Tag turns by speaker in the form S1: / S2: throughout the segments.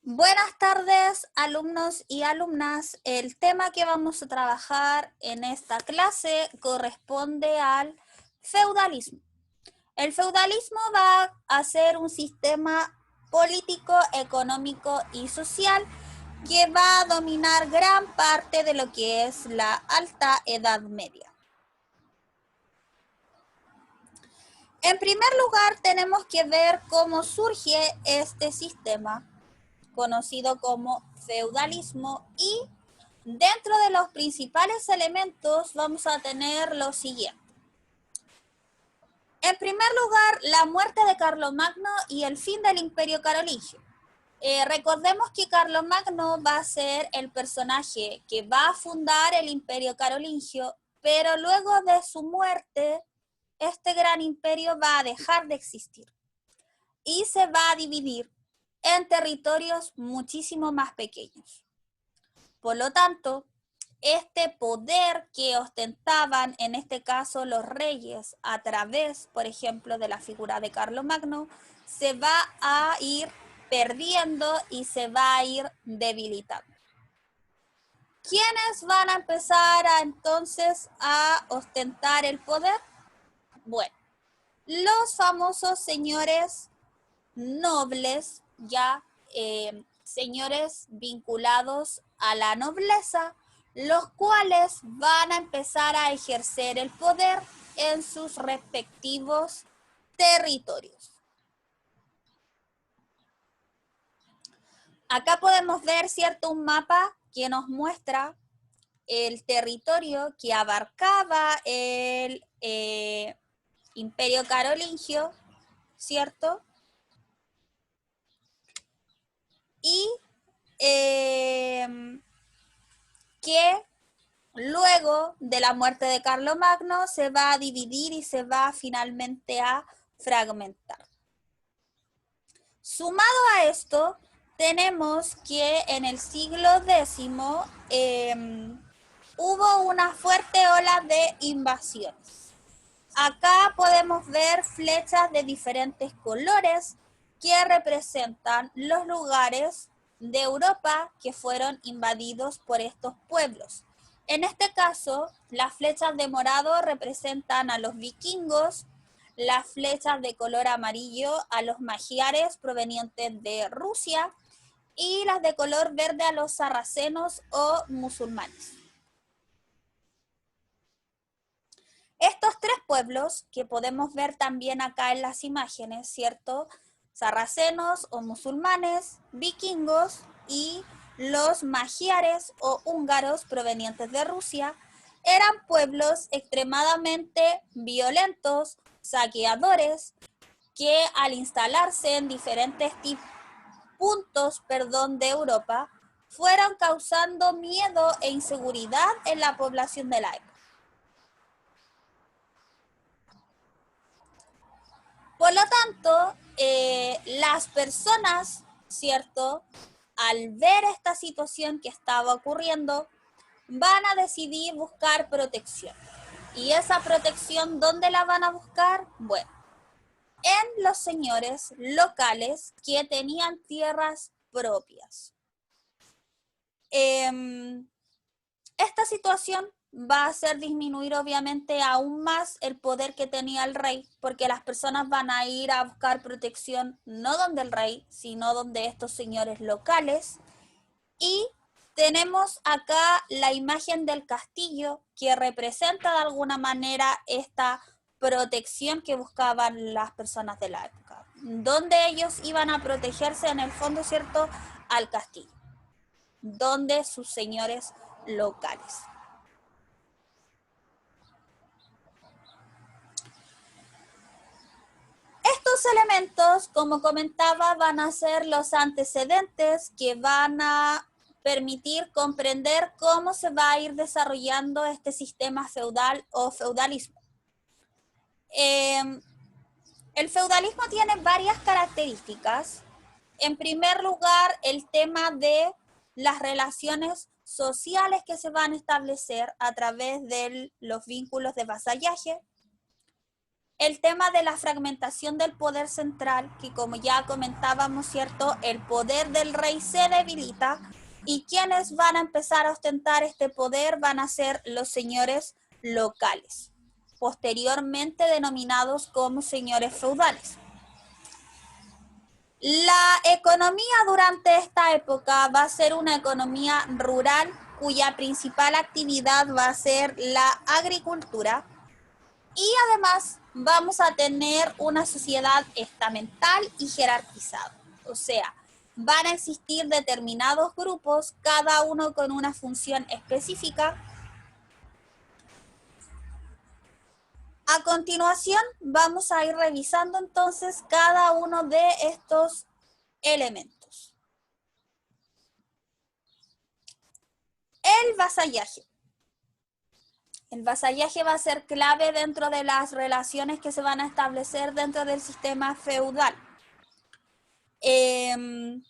S1: Buenas tardes, alumnos y alumnas. El tema que vamos a trabajar en esta clase corresponde al feudalismo. El feudalismo va a ser un sistema político, económico y social que va a dominar gran parte de lo que es la Alta Edad Media. En primer lugar, tenemos que ver cómo surge este sistema, conocido como feudalismo, y dentro de los principales elementos vamos a tener lo siguiente. En primer lugar, la muerte de Carlomagno y el fin del Imperio Carolingio. Recordemos que Carlomagno va a ser el personaje que va a fundar el Imperio Carolingio, pero luego de su muerte, este gran imperio va a dejar de existir y se va a dividir en territorios muchísimo más pequeños. Por lo tanto, este poder que ostentaban en este caso los reyes a través, por ejemplo, de la figura de Carlomagno, se va a ir perdiendo y se va a ir debilitando. ¿Quiénes van a empezar entonces a ostentar el poder? Bueno, los famosos señores nobles, ya señores vinculados a la nobleza, los cuales van a empezar a ejercer el poder en sus respectivos territorios. Acá podemos ver, ¿cierto?, un mapa que nos muestra el territorio que abarcaba el Imperio Carolingio, ¿cierto? Y que luego de la muerte de Carlomagno se va a dividir y se va finalmente a fragmentar. Sumado a esto, tenemos que en el siglo X hubo una fuerte ola de invasiones. Acá podemos ver flechas de diferentes colores que representan los lugares de Europa que fueron invadidos por estos pueblos. En este caso, las flechas de morado representan a los vikingos, las flechas de color amarillo a los magiares provenientes de Rusia y las de color verde a los sarracenos o musulmanes. Estos tres pueblos que podemos ver también acá en las imágenes, ¿cierto? Sarracenos o musulmanes, vikingos y los magiares o húngaros provenientes de Rusia, eran pueblos extremadamente violentos, saqueadores, que al instalarse en diferentes puntos de Europa, fueron causando miedo e inseguridad en la población de la época. Por lo tanto, las personas, ¿cierto?, al ver esta situación que estaba ocurriendo, van a decidir buscar protección. ¿Y esa protección dónde la van a buscar? Bueno, en los señores locales que tenían tierras propias. Esta situación va a hacer disminuir obviamente aún más el poder que tenía el rey, porque las personas van a ir a buscar protección no donde el rey, sino donde estos señores locales. Y tenemos acá la imagen del castillo que representa de alguna manera esta protección que buscaban las personas de la época, donde ellos iban a protegerse en el fondo, ¿cierto?, al castillo, donde sus señores locales. Estos elementos, como comentaba, van a ser los antecedentes que van a permitir comprender cómo se va a ir desarrollando este sistema feudal o feudalismo. El feudalismo tiene varias características. En primer lugar, el tema de las relaciones sociales que se van a establecer a través de los vínculos de vasallaje. el tema de la fragmentación del poder central, que como ya comentábamos, ¿cierto? El poder del rey se debilita y quienes van a empezar a ostentar este poder van a ser los señores locales, posteriormente denominados como señores feudales. La economía durante esta época va a ser una economía rural cuya principal actividad va a ser la agricultura y además vamos a tener una sociedad estamental y jerarquizada. O sea, van a existir determinados grupos, cada uno con una función específica. A continuación, vamos a ir revisando entonces cada uno de estos elementos. El vasallaje. El vasallaje va a ser clave dentro de las relaciones que se van a establecer dentro del sistema feudal. Se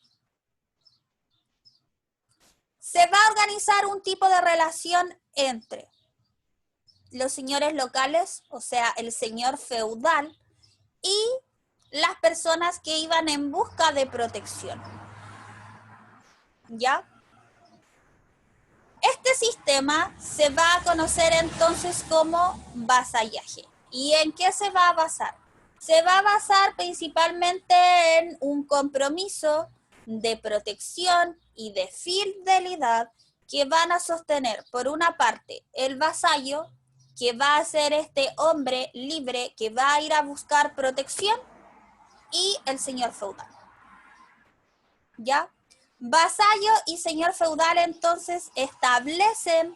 S1: va a organizar un tipo de relación entre los señores locales, o sea, el señor feudal, y las personas que iban en busca de protección. ¿Ya? Este sistema se va a conocer entonces como vasallaje. ¿Y en qué se va a basar? Se va a basar principalmente en un compromiso de protección y de fidelidad que van a sostener, por una parte, el vasallo, que va a ser este hombre libre que va a ir a buscar protección, y el señor feudal. ¿Ya? Vasallo y señor feudal entonces establecen,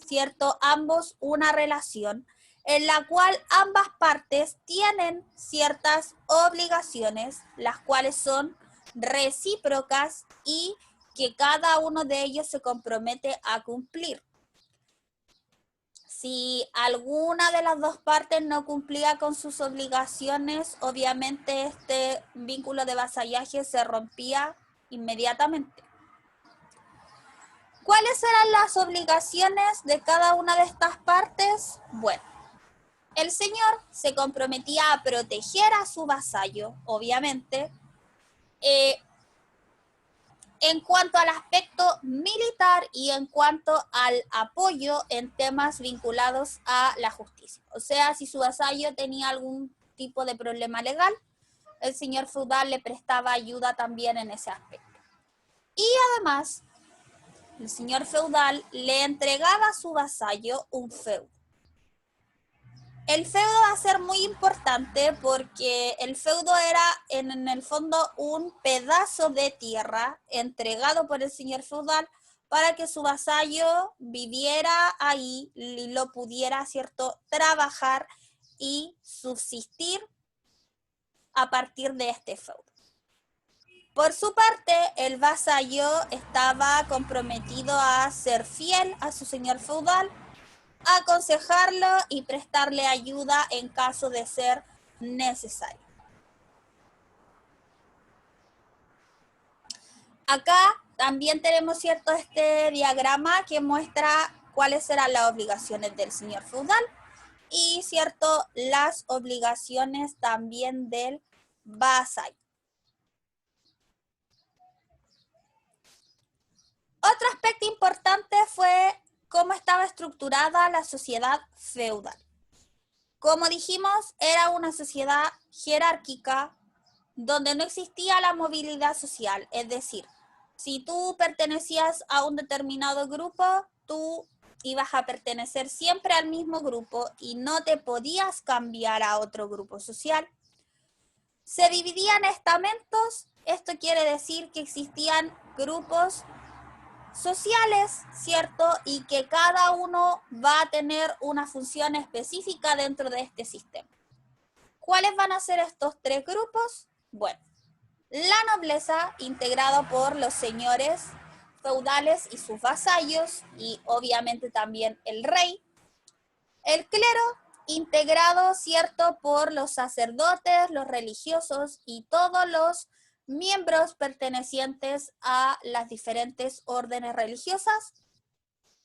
S1: ¿cierto?, ambos una relación en la cual ambas partes tienen ciertas obligaciones, las cuales son recíprocas y que cada uno de ellos se compromete a cumplir. Si alguna de las dos partes no cumplía con sus obligaciones, obviamente este vínculo de vasallaje se rompía inmediatamente. ¿Cuáles eran las obligaciones de cada una de estas partes? Bueno, el señor se comprometía a proteger a su vasallo, obviamente, en cuanto al aspecto militar y en cuanto al apoyo en temas vinculados a la justicia. O sea, si su vasallo tenía algún tipo de problema legal, el señor feudal le prestaba ayuda también en ese aspecto. Y además, el señor feudal le entregaba a su vasallo un feudo. El feudo va a ser muy importante porque el feudo era en el fondo un pedazo de tierra entregado por el señor feudal para que su vasallo viviera ahí y lo pudiera, ¿cierto?, trabajar y subsistir a partir de este feudo. Por su parte, el vasallo estaba comprometido a ser fiel a su señor feudal, aconsejarlo y prestarle ayuda en caso de ser necesario. Acá también tenemos, ¿cierto?, este diagrama que muestra cuáles eran las obligaciones del señor feudal y, ¿cierto?, las obligaciones también del vasallo. Otro aspecto importante fue cómo estaba estructurada la sociedad feudal. Como dijimos, era una sociedad jerárquica donde no existía la movilidad social, es decir, si tú pertenecías a un determinado grupo, tú ibas a pertenecer siempre al mismo grupo y no te podías cambiar a otro grupo social. Se dividían estamentos, esto quiere decir que existían grupos sociales, ¿cierto? Y que cada uno va a tener una función específica dentro de este sistema. ¿Cuáles van a ser estos tres grupos? Bueno, la nobleza, integrada por los señores feudales y sus vasallos, y obviamente también el rey. El clero, integrado, ¿cierto?, por los sacerdotes, los religiosos y todos los miembros pertenecientes a las diferentes órdenes religiosas,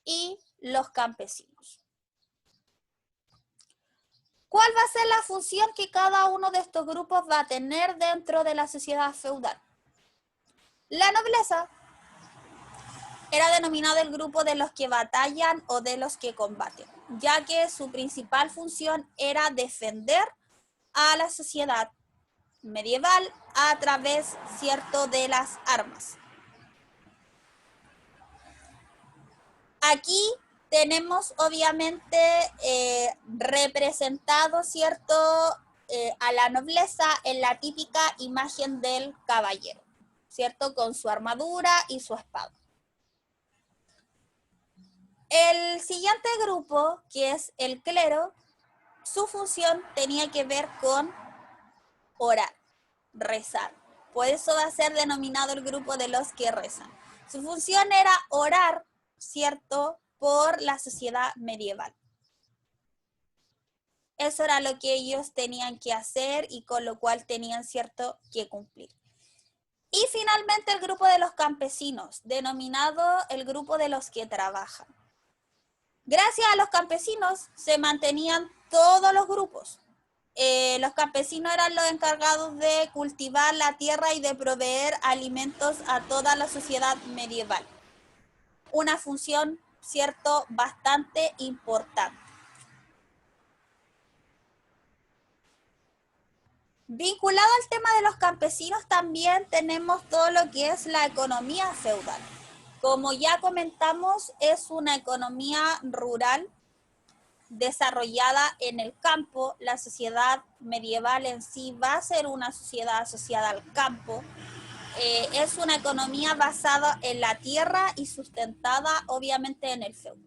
S1: y los campesinos. ¿Cuál va a ser la función que cada uno de estos grupos va a tener dentro de la sociedad feudal? La nobleza era denominado el grupo de los que batallan o de los que combaten, ya que su principal función era defender a la sociedad medieval a través, cierto, de las armas. Aquí tenemos obviamente representado, cierto, a la nobleza en la típica imagen del caballero, cierto, con su armadura y su espada. El siguiente grupo, que es el clero, su función tenía que ver con orar, rezar. Por eso va a ser denominado el grupo de los que rezan. Su función era orar, ¿cierto?, por la sociedad medieval. Eso era lo que ellos tenían que hacer y con lo cual tenían, cierto, que cumplir. Y finalmente el grupo de los campesinos, denominado el grupo de los que trabajan. Gracias a los campesinos se mantenían todos los grupos. Los campesinos eran los encargados de cultivar la tierra y de proveer alimentos a toda la sociedad medieval. Una función, cierto, bastante importante. Vinculado al tema de los campesinos también tenemos todo lo que es la economía feudal. Como ya comentamos, es una economía rural desarrollada en el campo. La sociedad medieval en sí va a ser una sociedad asociada al campo. Es una economía basada en la tierra y sustentada obviamente en el feudo.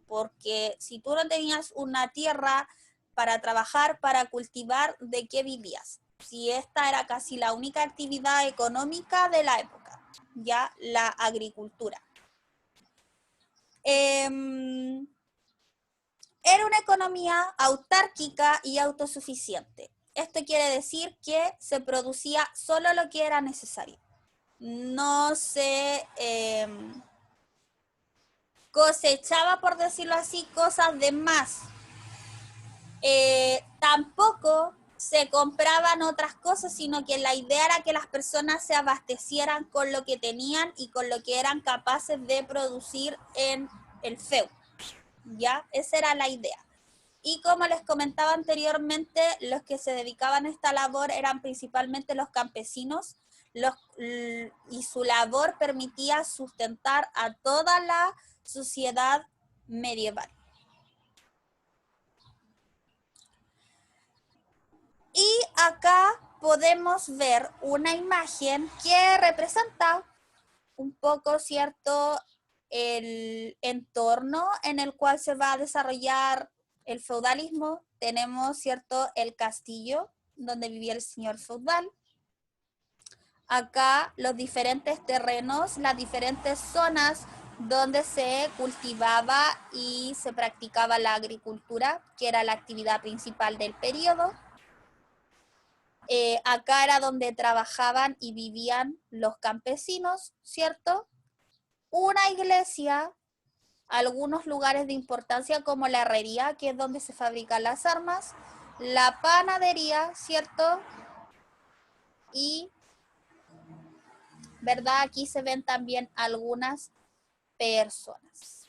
S1: Porque si tú no tenías una tierra para trabajar, para cultivar, ¿de qué vivías? Si esta era casi la única actividad económica de la época, ya la agricultura. Era una economía autárquica y autosuficiente. Esto quiere decir que se producía solo lo que era necesario. No se cosechaba, por decirlo así, cosas de más. Tampoco se compraban otras cosas, sino que la idea era que las personas se abastecieran con lo que tenían y con lo que eran capaces de producir en el feudo. ¿Ya? Esa era la idea. Y como les comentaba anteriormente, los que se dedicaban a esta labor eran principalmente los campesinos, y su labor permitía sustentar a toda la sociedad medieval. Y acá podemos ver una imagen que representa un poco, ¿cierto?, el entorno en el cual se va a desarrollar el feudalismo. Tenemos, ¿cierto?, el castillo donde vivía el señor feudal. Acá los diferentes terrenos, las diferentes zonas donde se cultivaba y se practicaba la agricultura, que era la actividad principal del periodo. Acá era donde trabajaban y vivían los campesinos, ¿cierto? Una iglesia, algunos lugares de importancia como la herrería, que es donde se fabrican las armas, la panadería, ¿cierto? Y, ¿verdad? Aquí se ven también algunas personas.